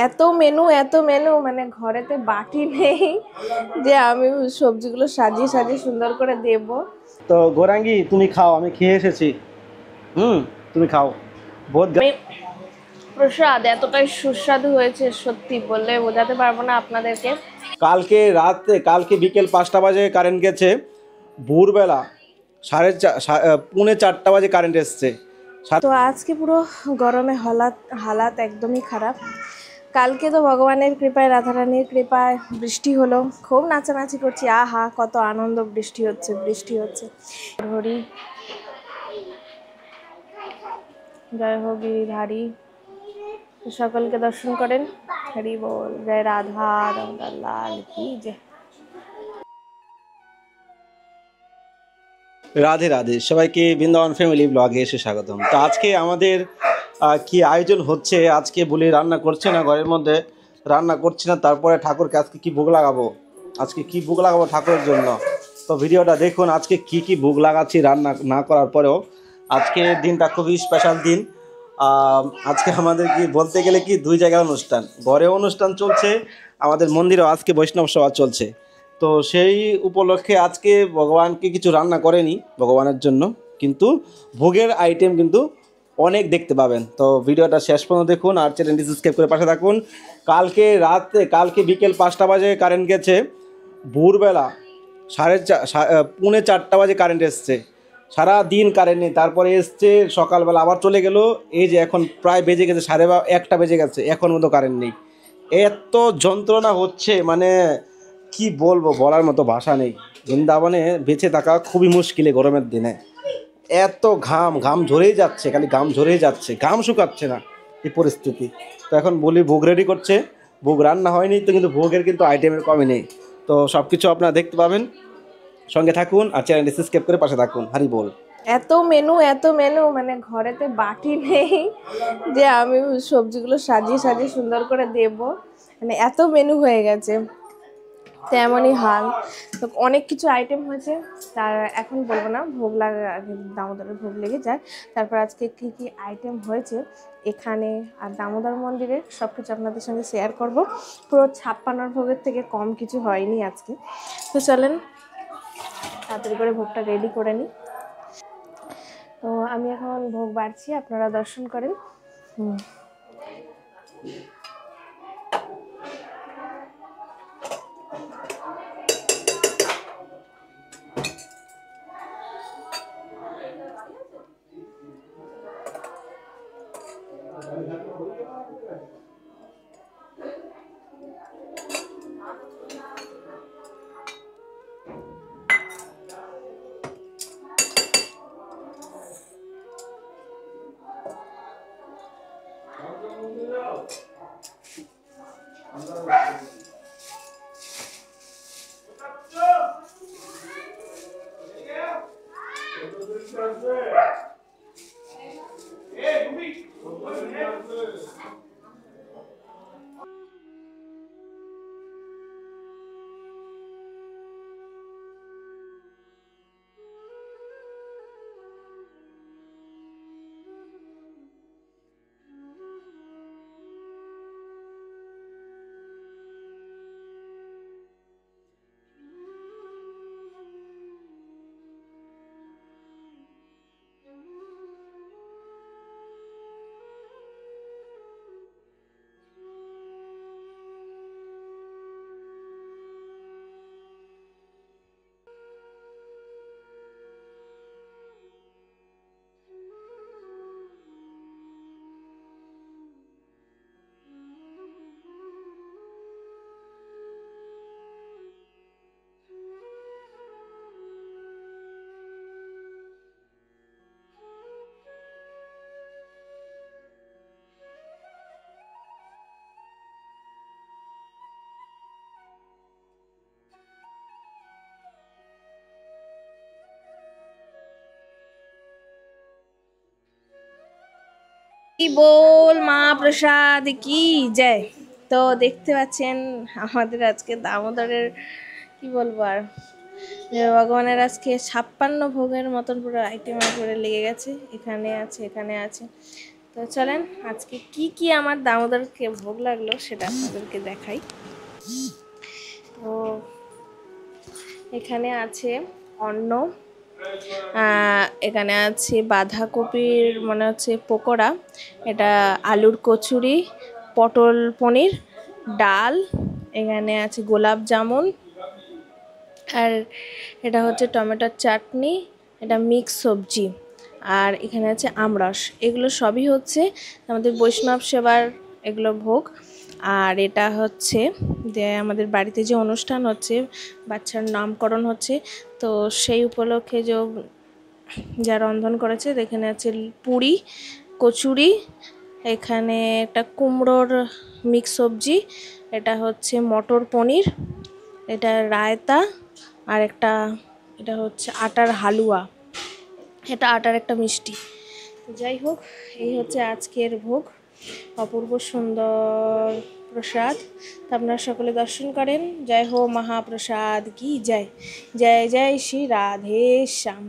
এত মেনু মানে ঘরেতে বাটি নেই যে আমি সবজিগুলো সাজিয়ে সাজিয়ে সুন্দর করে দেব। তো গৌরাঙ্গী তুমি খাও, আমি খেয়ে এসেছি। তুমি খাও। বহুত প্রসাদ এতটাই সুস্বাদু হয়েছে, সত্যি বললে বোঝাতে পারবো না আপনাদেরকে। কালকে বিকেল 5টা বাজে কারেন্ট গেছে, ভোরবেলা পৌনে 4টা বাজে কারেন্ট এসছে। তো আজকে পুরো গরমে হালাত একদমই খারাপ। কালকে তো ভগবানের কৃপায়, রাধারানীর কৃপায় বৃষ্টি হলো, খুব নাচানাচি করছি, আহা কত আনন্দ, বৃষ্টি হচ্ছে। হরি জয় হোক গিরিধারী, সকলকে দর্শন করেন, হরি বল, জয় রাধা দামোদর লাল কি জয়। রাধে রাধে, সবাইকে বৃন্দাবন ফ্যামিলি ব্লগে এসে স্বাগতম। তো আজকে আমাদের কি আয়োজন হচ্ছে, আজকে বলি রান্না করছে না, ঘরের মধ্যে রান্না করছি না, তারপরে ঠাকুরকে আজকে কি ভোগ লাগাবো, ঠাকুরের জন্য। তো ভিডিওটা দেখুন, আজকে কি ভোগ লাগাচ্ছি রান্না না করার পরেও। আজকে দিনটা খুবই স্পেশাল দিন। আজকে আমাদের কি বলতে গেলে কি 2 জায়গায় অনুষ্ঠান, ঘরেও অনুষ্ঠান চলছে, আমাদের মন্দিরেও আজকে বৈষ্ণব সভা চলছে। তো সেই উপলক্ষে আজকে ভগবানকে কিছু রান্না করেনি ভগবানের জন্য, কিন্তু ভোগের আইটেম কিন্তু অনেক দেখতে পাবেন। তো ভিডিওটা শেষ পর্যন্ত দেখুন আর চ্যানেলটি সাবস্ক্রাইব করে পাশে থাকুন। কালকে বিকেল 5টা বাজে কারেন্ট গেছে, ভোরবেলা পৌনে 4টা বাজে কারেন্ট এসছে। সারা দিন কারেন্ট নেই, তারপরে এসছে সকালবেলা আবার চলে গেল। এই যে এখন প্রায় বেজে গেছে 1:30 বেজে গেছে, এখন মতো কারেন্ট নেই। এত যন্ত্রণা হচ্ছে, মানে কি বলবো, বলার মতো ভাষা নেই। বৃন্দাবনে বেঁচে থাকা খুবই মুশকিলে গরমের দিনে। এত ঘাম ঝরেই যাচ্ছে, খালি ঘাম ঝরেই যাচ্ছে, ঘাম শুকাচ্ছে না, এই পরিস্থিতি। তো এখন বলি ভোগ রেডি করছে, ভোগ রান্না হয়নি তো, কিন্তু ভোগের কিন্তু আইটেমের কমই নেই। তো সব কিছু আপনারা দেখতে পাবেন, সঙ্গে থাকুন আর চ্যানেলটি সাবস্ক্রাইব করে পাশে থাকুন। হারি বল। এত মেনু মানে ঘরেতে বাটি নেই যে আমি সবজিগুলো সাজিয়ে সাজিয়ে সুন্দর করে দেব, মানে এত মেনু হয়ে গেছে, তেমনই হাল। তো অনেক কিছু আইটেম হয়েছে, তার এখন বলবো না, ভোগ লাগা আগে দামোদরের ভোগ লেগে যায়, তারপর আজকে কী কী আইটেম হয়েছে এখানে আর দামোদর মন্দিরে সব কিছু আপনাদের সঙ্গে শেয়ার করব। পুরো 56 ভোগের থেকে কম কিছু হয়নি আজকে। তো চলেন তাড়াতাড়ি করে ভোগটা রেডি করে নিই। তো আমি এখন ভোগ বাড়ছি, আপনারা দর্শন করেন। কি বল মা প্রসাদ কি জয়। তো দেখতে পাচ্ছেন আমাদের আজকে দামোদরের কি বলবো আর, ভগবানের আজকে 56 ভোগের মতন পুরো আইটেম করে লেগে গেছে, এখানে আছে এখানে আছে। তো চলেন আজকে কি কি আমার দামোদরকে ভোগ লাগলো সেটা আপনাদেরকে দেখাই। তো এখানে আছে অন্ন, এখানে আছে বাঁধাকপির মনে হচ্ছে পকোড়া, এটা আলুর কচুরি, পটল পনির, ডাল, এখানে আছে গোলাপ জামুন, আর এটা হচ্ছে টমেটোর চাটনি, এটা মিক্স সবজি, আর এখানে আছে আমরস। এগুলো সবই হচ্ছে আমাদের বৈষ্ণব সেবার এগুলো ভোগ। আর এটা হচ্ছে যে আমাদের বাড়িতে যে অনুষ্ঠান হচ্ছে, বাচ্চার নামকরণ হচ্ছে, তো সেই উপলক্ষে যে যা রন্ধন করেছে, এখানে আছে পুরি, কচুরি, এখানে একটা কুমড়োর মিক্স সবজি, এটা হচ্ছে মটর পনির, এটা রায়তা, আর একটা এটা হচ্ছে আটার হালুয়া, এটা আটার একটা মিষ্টি। যাই হোক, এই হচ্ছে আজকের ভোগ, অপূর্ব সুন্দর প্রসাদ। তা আপনারা সকলে দর্শন করেন। জয় হো মহাপ্রসাদ কি জয়, জয় জয় শ্রী রাধে শ্যাম।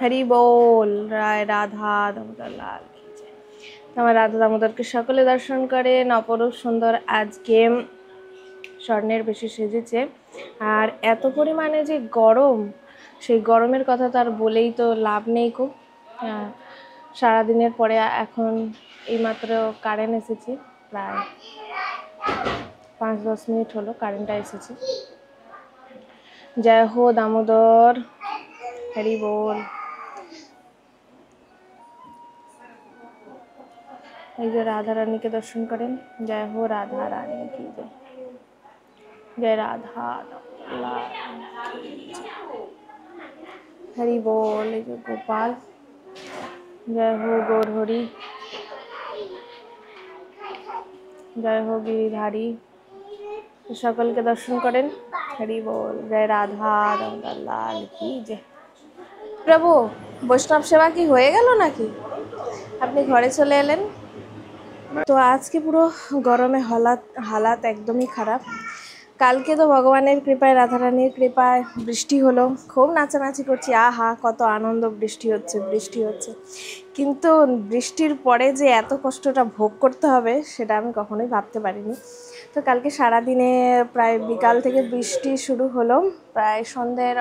হরি বল, রায় রাধা দামোদর লাল কি জয়। আমার রাধা দামোদরকে সকলে দর্শন করেন। অপরূপ সুন্দর আজকে স্বর্ণের বেশি সেজেছে, আর এত পরিমাণে যে গরম, সেই গরমের কথা তো আর বলেই তো লাভ নেই। খুব সারাদিনের পরে এখন এইমাত্র কারেন্ট এসেছে, প্রায় 5-10 মিনিট হলো কারেন্টটা এসেছে। জয় হো দামোদর, হরি বল। এই যে রাধা রানীকে দর্শন করেন। জয় হো রাধা রানী কি জয়, জয় রাধা লাল কি জয়। হরি বল। এই যে গোপাল, জয় হো গৌর হরি, জয় হো গিরিধারী, সকলকে দর্শন করেন। হরি বল, জয় রাধা দামোদর লাল কি জয়। প্রভু, বৈষ্ণব সেবা কি হয়ে গেল নাকি? আপনি ঘরে চলে এলেন। তো আজকে পুরো গরমে হালাত একদমই খারাপ। কালকে তো ভগবানের কৃপায়, রাধারানীর কৃপায় বৃষ্টি হলো, খুব নাচানাচি করছি, আহা কত আনন্দ, বৃষ্টি হচ্ছে বৃষ্টি হচ্ছে। কিন্তু বৃষ্টির পরে যে এত কষ্টটা ভোগ করতে হবে সেটা আমি কখনোই ভাবতে পারিনি। তো কালকে সারাদিনে প্রায় বিকাল থেকে বৃষ্টি শুরু হলো, প্রায় সন্ধ্যের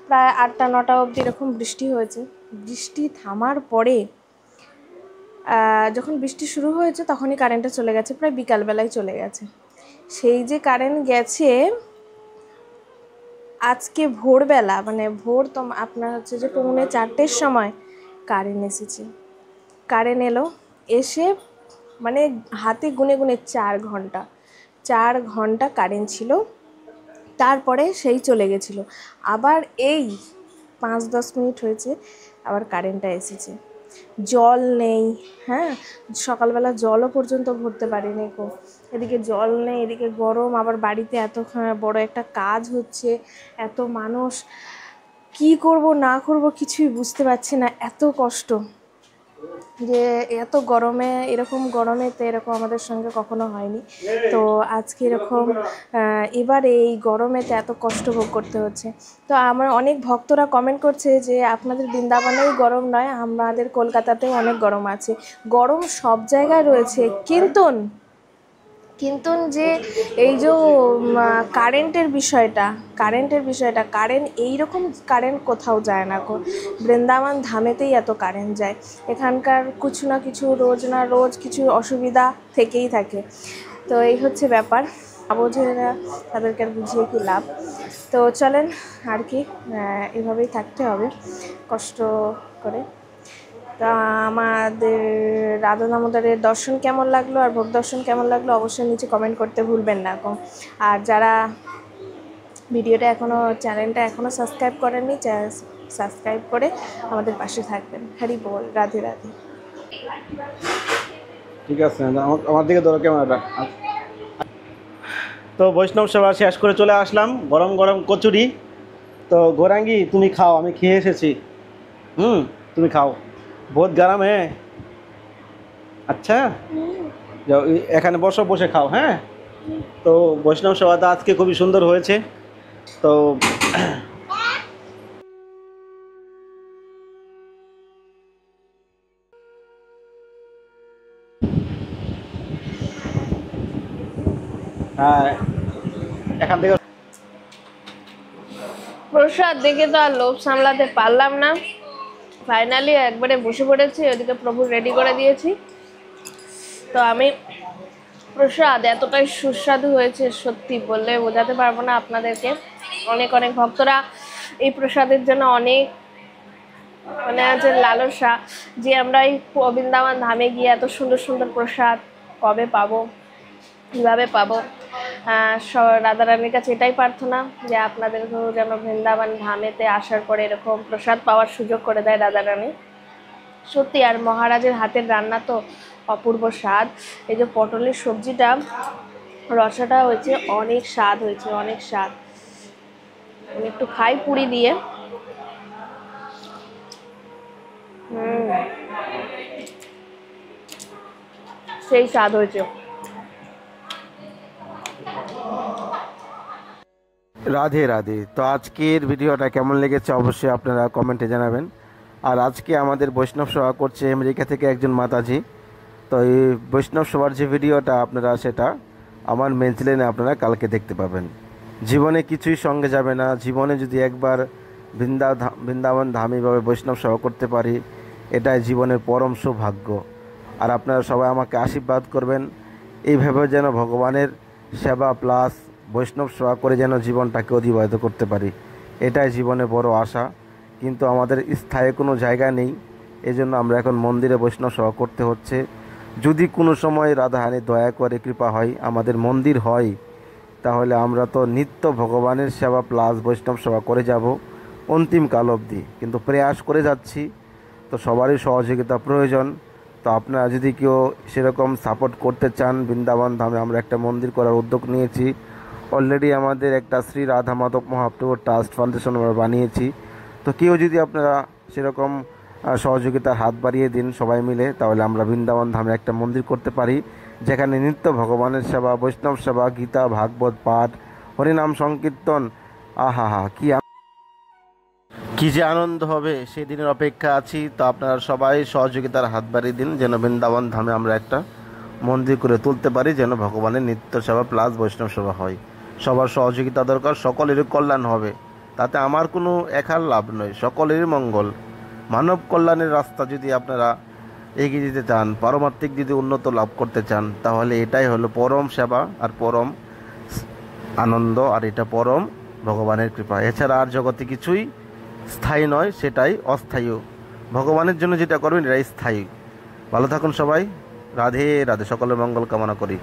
প্রায় 8টা-9টা অবধি এরকম বৃষ্টি হয়েছে। বৃষ্টি থামার পরে যখন বৃষ্টি শুরু হয়েছে তখনই কারেন্টটা চলে গেছে, প্রায় বিকালবেলায় চলে গেছে। সেই যে কারেন্ট গেছে আজকে ভোরবেলা, মানে ভোর তো আপনার হচ্ছে যে 3:45-4টের সময় কারেন্ট এসেছে। কারেন্ট এলো, এসে মানে হাতে গুনে গুনে 4 ঘন্টা কারেন্ট ছিল, তারপরে সেই চলে গেছিলো। আবার এই 5-10 মিনিট হয়েছে আবার কারেন্টটা এসেছে। জল নেই, হ্যাঁ, সকালবেলা জলও পর্যন্ত ভরতে পারিনি গো। এদিকে জল নেই, এদিকে গরম, আবার বাড়িতে এত বড় একটা কাজ হচ্ছে, এত মানুষ, কি করব না করব কিছুই বুঝতে পারছি না, এত কষ্ট। যে এত গরমে, এরকম গরমে তো এরকম আমাদের সঙ্গে কখনো হয়নি। তো আজকে এরকম এবার এই গরমেতে এত কষ্ট ভোগ করতে হচ্ছে। তো আমার অনেক ভক্তরা কমেন্ট করছে যে আপনাদের বৃন্দাবনেই গরম নয়, আমাদের কলকাতাতেও অনেক গরম আছে। গরম সব জায়গায় রয়েছে, কিন্তু যে এই যে কারেন্টের বিষয়টা, কারেন্ট এইরকম কারেন্ট কোথাও যায় না গো। বৃন্দাবন ধামেতেই এত কারেন্ট যায়। এখানকার কিছু না কিছু, রোজ না রোজ কিছু অসুবিধা থেকেই থাকে। তো এই হচ্ছে ব্যাপার, বোঝেরা তাদেরকে আর বুঝিয়ে কি লাভ। তো চলেন আর কি, এভাবেই থাকতে হবে কষ্ট করে। তা আমাদের রাধা দামোদরের দর্শন কেমন লাগলো আর ভোগ দর্শন কেমন লাগলো অবশ্যই নিচে কমেন্ট করতে ভুলবেন না। আর যারা ভিডিওটা চ্যানেলটা এখনও সাবস্ক্রাইব করেননি, সাবস্ক্রাইব করে আমাদের পাশে থাকবেন। হরি বল, রাধে রাধে। ঠিক আছে, আমার দিকে ধরো ক্যামেরাটা। তো বৈষ্ণব সেবা শেষ করে চলে আসলাম, গরম গরম কচুরি। তো গৌরাঙ্গি তুমি খাও, আমি খেয়ে এসেছি। তুমি খাও, বহুত গরম হ্যাঁ। আচ্ছা যাও, এখানে বসো, বসে খাও। হ্যাঁ, তো বৈষ্ণব সেবাটা আজকে খুবই সুন্দর হয়েছে। তো এখান থেকে প্রসাদ দেখে তো আর লোভ সামলাতে পারলাম না, ফাইনালি একবারে বসে পড়েছি। ওদিকে প্রভু রেডি করে দিয়েছি। তো আমি প্রসাদ এতটাই সুস্বাদু হয়েছে, সত্যি বললে বোঝাতে পারবো না আপনাদেরকে। অনেক অনেক ভক্তরা এই প্রসাদের জন্য অনেক মানে আছে লালসা, যে আমরা এই বৃন্দাবন ধামে গিয়ে এত সুন্দর সুন্দর প্রসাদ কবে পাবো, কীভাবে পাবো। রাধারানীর কাছে এটাই প্রার্থনা যে আপনাদেরকেও যেন বৃন্দাবন ধামেতে আসার পরে এরকম প্রসাদ পাওয়ার সুযোগ করে দেয় রাধারানী। সত্যি, আর মহারাজের হাতের রান্না তো অপূর্ব স্বাদ। এই যে পটলের সবজিটা রসাটা হয়েছে, অনেক স্বাদ হয়েছে, অনেক স্বাদ। আমি একটু খাই পুরি দিয়ে। সেই স্বাদ হয়েছে। রাধে রাধে। তো আজকের ভিডিওটা কেমন লেগেছে অবশ্যই আপনারা কমেন্টে জানাবেন। আর আজকে আমাদের বৈষ্ণব সভা করছে আমেরিকা থেকে একজন মাতাজি। তো এই বৈষ্ণব সভার যে ভিডিওটা আপনারা সেটা আমার মেন চ্যানেলে আপনারা কালকে দেখতে পাবেন। জীবনে কিছুই সঙ্গে যাবে না, জীবনে যদি একবার বৃন্দাবন ধামীভাবে বৈষ্ণব সভা করতে পারি, এটাই জীবনের পরম সৌভাগ্য। আর আপনারা সবাই আমাকে আশীর্বাদ করবেন, এইভাবে যেন ভগবানের সেবা প্লাস বৈষ্ণব সেবা করে যেন জীবনটাকে অতিবাহিত করতে পারি, এটাই জীবনে বড় আশা। কিন্তু আমাদের স্থায়ী কোনো জায়গা নেই, এজন্য আমরা এখন মন্দিরে বৈষ্ণব সেবা করতে হচ্ছে। যদি কোনো সময় রাধারানী দয়া করে কৃপা হয় আমাদের মন্দির হয়, তাহলে আমরা তো নিত্য ভগবানের সেবা প্লাস বৈষ্ণব সেবা করে যাব অন্তিম কাল অবধি। কিন্তু প্রয়াস করে যাচ্ছি, তো সবারই সহযোগিতা প্রয়োজন। তো আপনারা যদি কেউ সেরকম সাপোর্ট করতে চান, বৃন্দাবন ধামে আমরা একটা মন্দির করার উদ্যোগ নিয়েছি। অলরেডি আমাদের একটা শ্রী রাধা মাধব মহাপ্রভু ট্রাস্ট ফাউন্ডেশন আমরা বানিয়েছি। তো কেউ যদি আপনারা সেরকম সহযোগিতার হাত বাড়িয়ে দিন সবাই মিলে, তাহলে আমরা বৃন্দাবন ধামে একটা মন্দির করতে পারি, যেখানে নিত্য ভগবানের সেবা, বৈষ্ণব সেবা, গীতা ভাগবত পাঠ, হরিনাম সংকীর্তন, আহা হা কি যে আনন্দ হবে, সেই দিনের অপেক্ষা আছি। তো আপনারা সবাই সহযোগিতার হাত বাড়িয়ে দিন, যেন বৃন্দাবন ধামে আমরা একটা মন্দির করে তুলতে পারি, যেন ভগবানের নিত্য সেবা প্লাস বৈষ্ণব সেবা হয়। সবার সহযোগিতা দরকার, সকলেরই কল্যাণ হবে, তাতে আমার কোনো একার লাভ নয়, সকলেরই মঙ্গল। মানব কল্যাণের রাস্তা যদি আপনারা এগিয়ে যেতে চান, পারমার্থিক যদি উন্নত লাভ করতে চান, তাহলে এটাই হলো পরম সেবা আর পরম আনন্দ, আর এটা পরম ভগবানের কৃপা। এছাড়া আর জগতে কিছুই স্থায়ী নয়, সেটাই অস্থায়ী। ভগবানের জন্য যেটা করবেন এটাই স্থায়ী। ভালো থাকুন সবাই। রাধে রাধে। সকলের মঙ্গল কামনা করি।